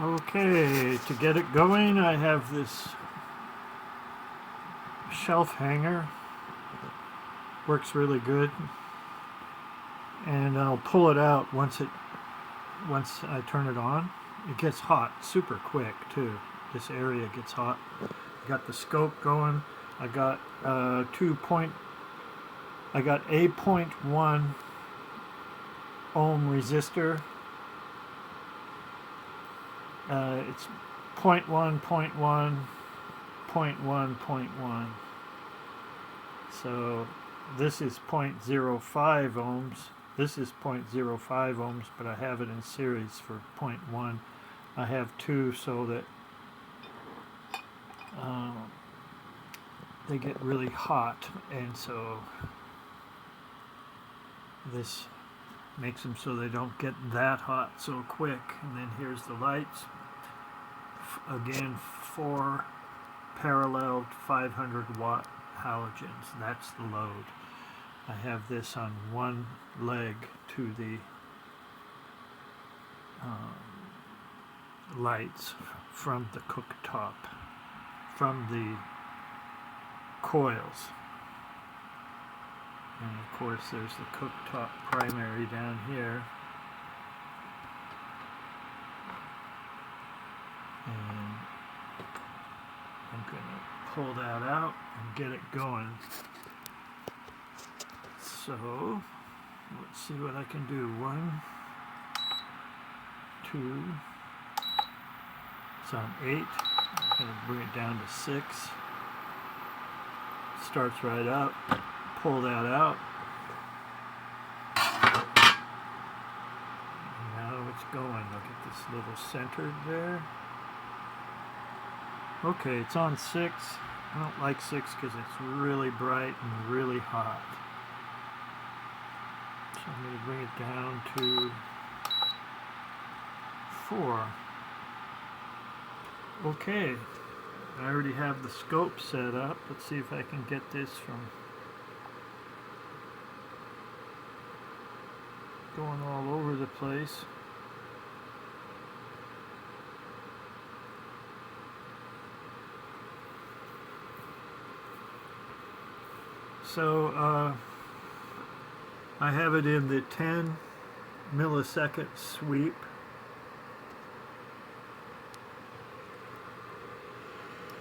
Okay, to get it going, I have this shelf hanger. Works really good, and I'll pull it out once I turn it on. It gets hot super quick too. This area gets hot. Got the scope going. I got a 0.1 ohm resistor. It's 0.1, 0.1, 0.1, 0.1. So this is 0.05 ohms. This is 0.05 ohms, but I have it in series for 0.1. I have two so that they get really hot, and so this makes them so they don't get that hot so quick. And then here's the lights. Again, 4 parallel 500 watt halogens. That's the load. I have this on one leg to the lights from the cooktop, from the coils. And of course there's the cooktop primary down here. And I'm going to pull that out and get it going. So let's see what I can do. 1, 2, it's on 8. I'm going to bring it down to 6. Starts right up. Pull that out. And now it's going. Look at this little centered there. Okay, it's on 6. I don't like 6 because it's really bright and really hot. So I'm going to bring it down to 4. Okay, I already have the scope set up. Let's see if I can get this from going all over the place. So I have it in the 10 millisecond sweep.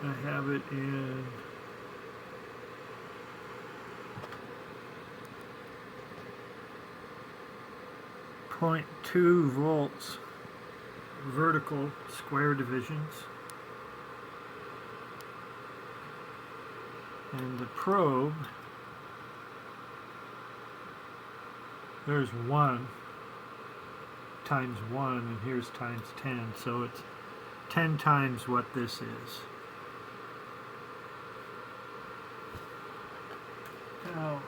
I have it in 0.2 volts vertical square divisions. And the probe, there's 1 times 1, and here's times 10, so it's 10 times what this is. Now,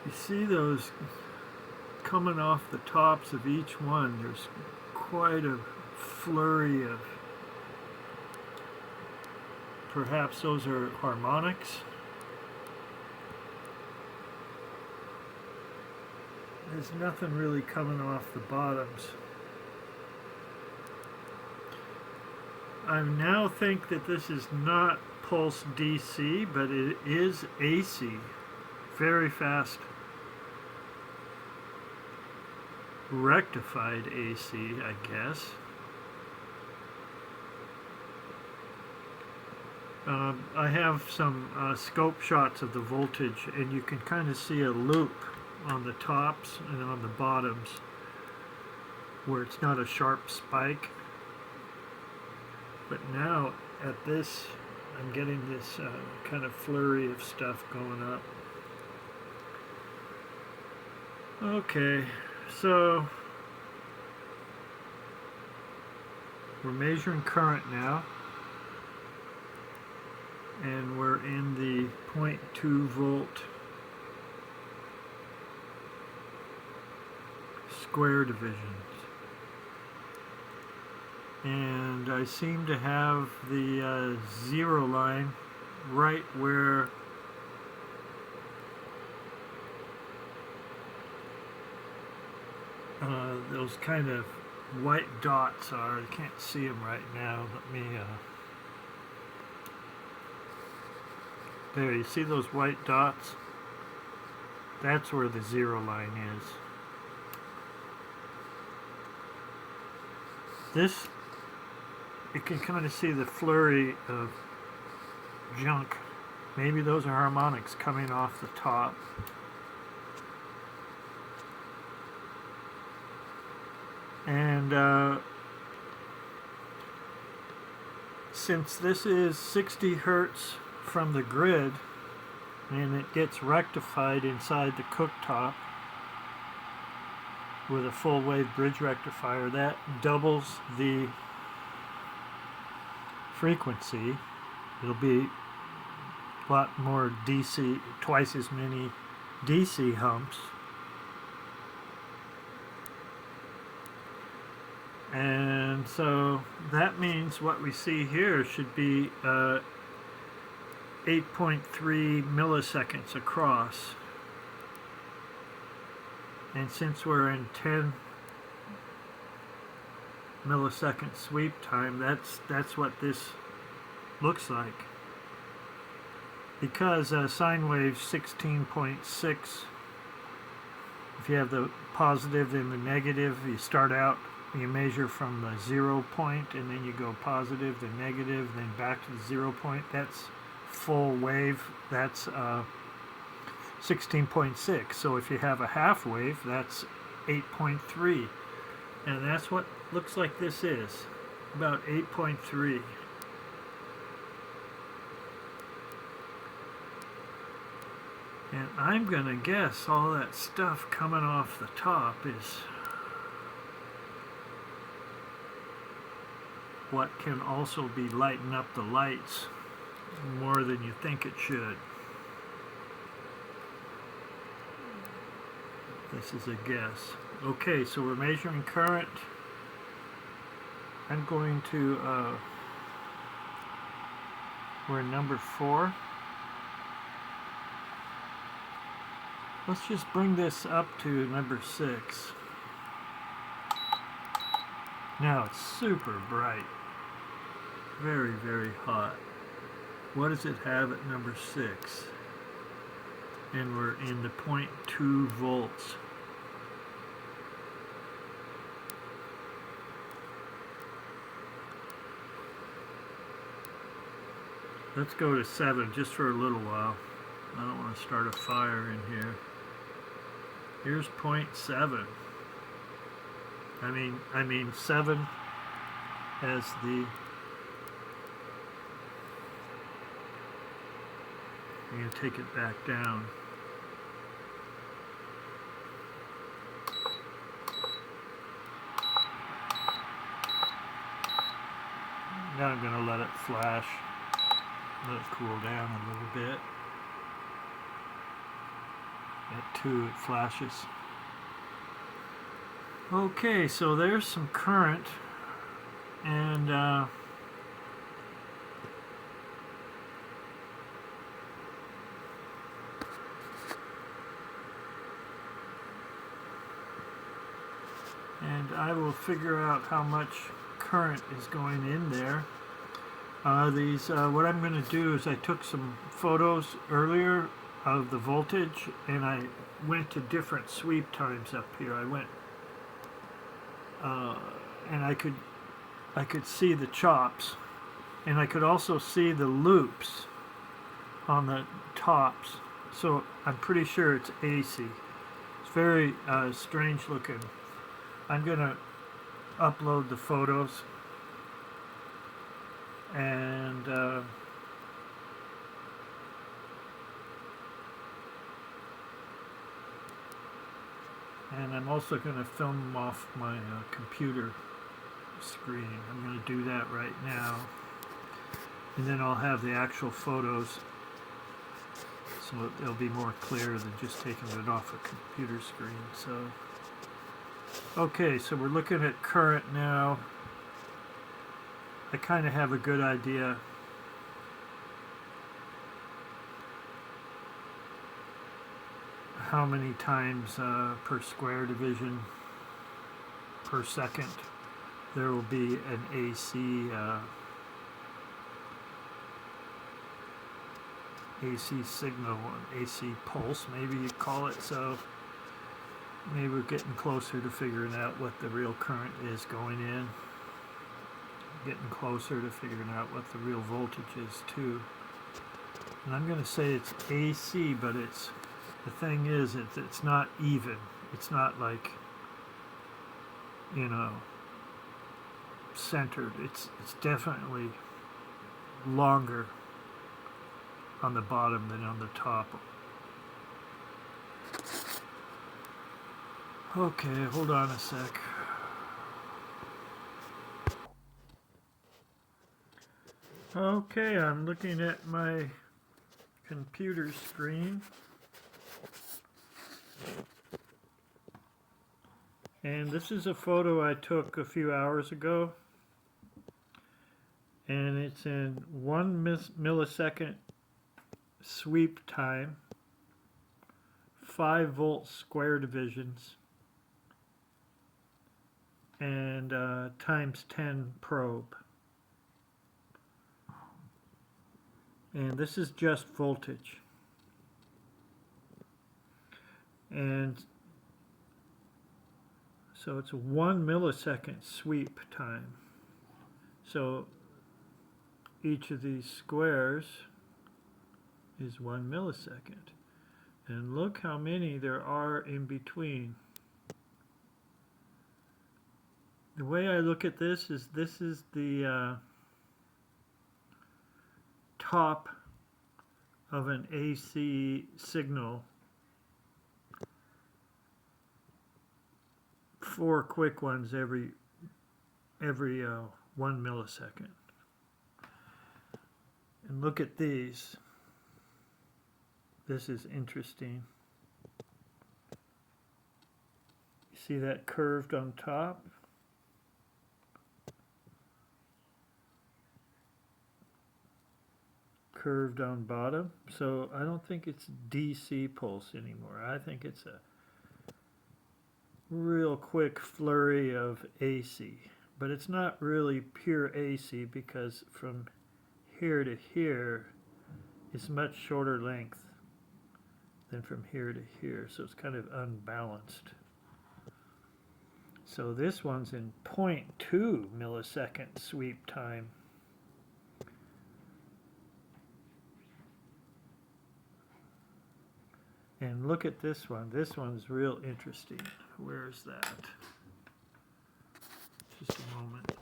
you see those coming off the tops of each one. There's quite a flurry of, perhaps those are harmonics. There's nothing really coming off the bottoms. I now think that this is not pulse DC, but it is AC. Very fast rectified AC, I guess. I have some scope shots of the voltage, and you can kind of see a loop on the tops and on the bottoms where it's not a sharp spike. But now at this, I'm getting this kind of flurry of stuff going up. Okay, so we're measuring current now, and we're in the 0.2 volt square divisions. And I seem to have the 0 line right where those kind of white dots are. I can't see them right now. Let me, there, you see those white dots? That's where the zero line is. This, you can kind of see the flurry of junk. Maybe those are harmonics coming off the top. And since this is 60 hertz from the grid and it gets rectified inside the cooktop with a full wave bridge rectifier, that doubles the frequency. It'll be a lot more DC, twice as many DC humps. And so that means what we see here should be 8.3 milliseconds across. And since we're in 10 millisecond sweep time, that's what this looks like. Because sine wave 16.6, if you have the positive and the negative, you start out, you measure from the 0 point, and then you go positive, then negative, then back to the 0 point. That's full wave. That's 16.6. So if you have a half wave, that's 8.3. And that's what looks like this is, about 8.3. And I'm going to guess all that stuff coming off the top is what can also be lighting up the lights more than you think it should. This is a guess. Okay, so we're measuring current. I'm going to, we're in number 4. Let's just bring this up to number 6. Now it's super bright. Very, very hot. What does it have at number 6? And we're in the 0.2 volts. Let's go to 7 just for a little while. I don't want to start a fire in here. Here's 0.7. I mean 7 as the, I'm going to take it back down. Now I'm going to let it flash, let it cool down a little bit. At 2 it flashes. Okay, so there's some current, and I will figure out how much current is going in there. What I'm going to do is I took some photos earlier of the voltage, and I went to different sweep times up here. I went, and I could see the chops, and I could also see the loops on the tops. So I'm pretty sure it's AC. It's very strange looking. I'm gonna upload the photos, and I'm also going to film them off my computer screen. I'm going to do that right now, and then I'll have the actual photos, so they'll be more clear than just taking it off a computer screen. So, okay, so we're looking at current now. I kind of have a good idea how many times per square division per second, there will be an AC signal, an AC pulse, maybe you call it. So maybe we're getting closer to figuring out what the real current is going in. Getting closer to figuring out what the real voltage is too. And I'm going to say it's AC, but the thing is, it's not even. It's not like, you know, centered. It's definitely longer on the bottom than on the top. Okay, hold on a sec. Okay, I'm looking at my computer screen. And this is a photo I took a few hours ago. And it's in 1 millisecond sweep time, 5 volt square divisions, and times 10 probe. And this is just voltage. And so it's a 1 millisecond sweep time. So each of these squares is 1 millisecond. And look how many there are in between. The way I look at this is the top of an AC signal. 4 quick ones every 1 millisecond. And look at these. This is interesting. You see that curved on top? Curved on bottom. So I don't think it's DC pulse anymore. I think it's a real quick flurry of AC. But it's not really pure AC, because from here to here is much shorter length than from here to here. So it's kind of unbalanced. So this one's in 0.2 millisecond sweep time. And look at this one. This one's real interesting. Where is that? Just a moment.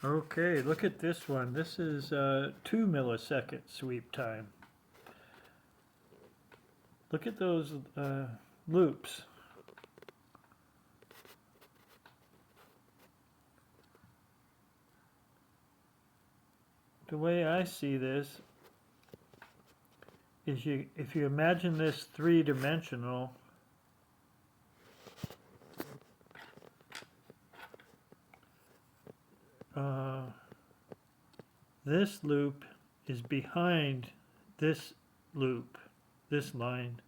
Okay, look at this one. This is 2 millisecond sweep time. Look at those loops. The way I see this is if you imagine this three-dimensional, this loop is behind this loop, this line.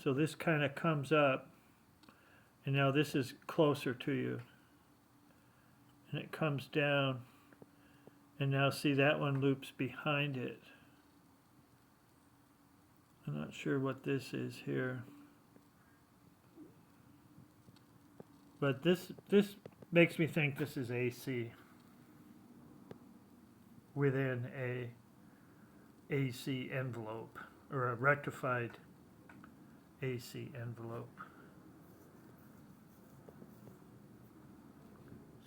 So this kind of comes up, and now this is closer to you. And it comes down, and now see that one loops behind it. I'm not sure what this is here. But this makes me think this is AC within a AC envelope, or a rectified AC envelope.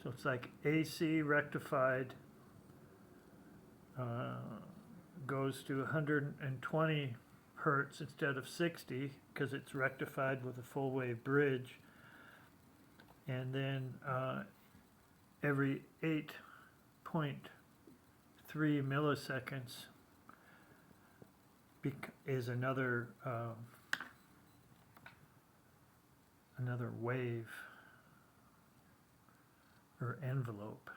So it's like AC rectified goes to 120 hertz instead of 60, because it's rectified with a full wave bridge. And then every 8.3 milliseconds is another wave, or envelope,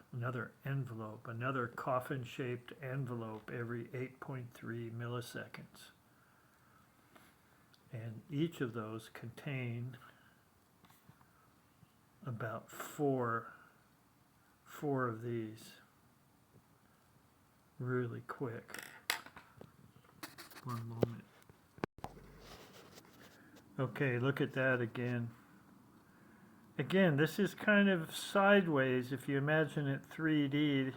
another coffin-shaped envelope every 8.3 milliseconds. And each of those contain about four of these really quick. One moment. Okay, look at that again. Again, this is kind of sideways if you imagine it 3D.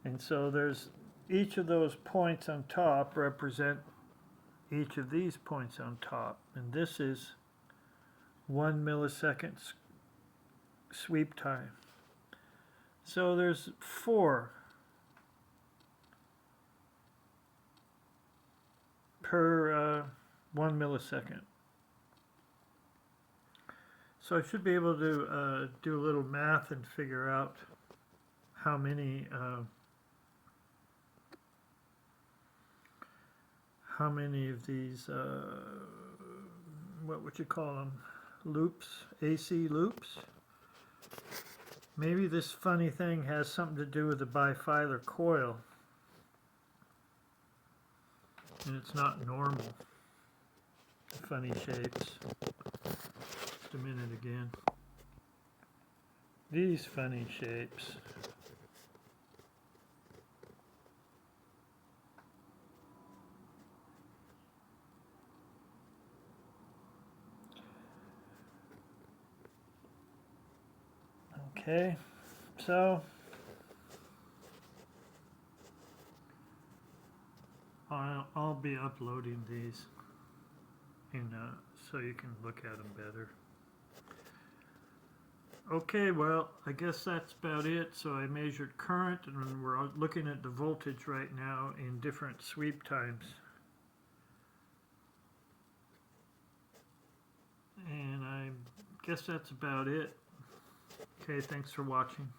And so there's each of those points on top represent each of these points on top. And this is 1 millisecond sweep time. So there's 4 per 1 millisecond. So I should be able to do a little math and figure out how many of these, what would you call them, loops, AC loops? Maybe this funny thing has something to do with the bifilar coil, and it's not normal. Funny shapes. Just a minute again. These funny shapes. Okay, so I'll be uploading these in, so you can look at them better. Okay, well, I guess that's about it. So I measured current, and we're looking at the voltage right now in different sweep times. And I guess that's about it. Okay, thanks for watching.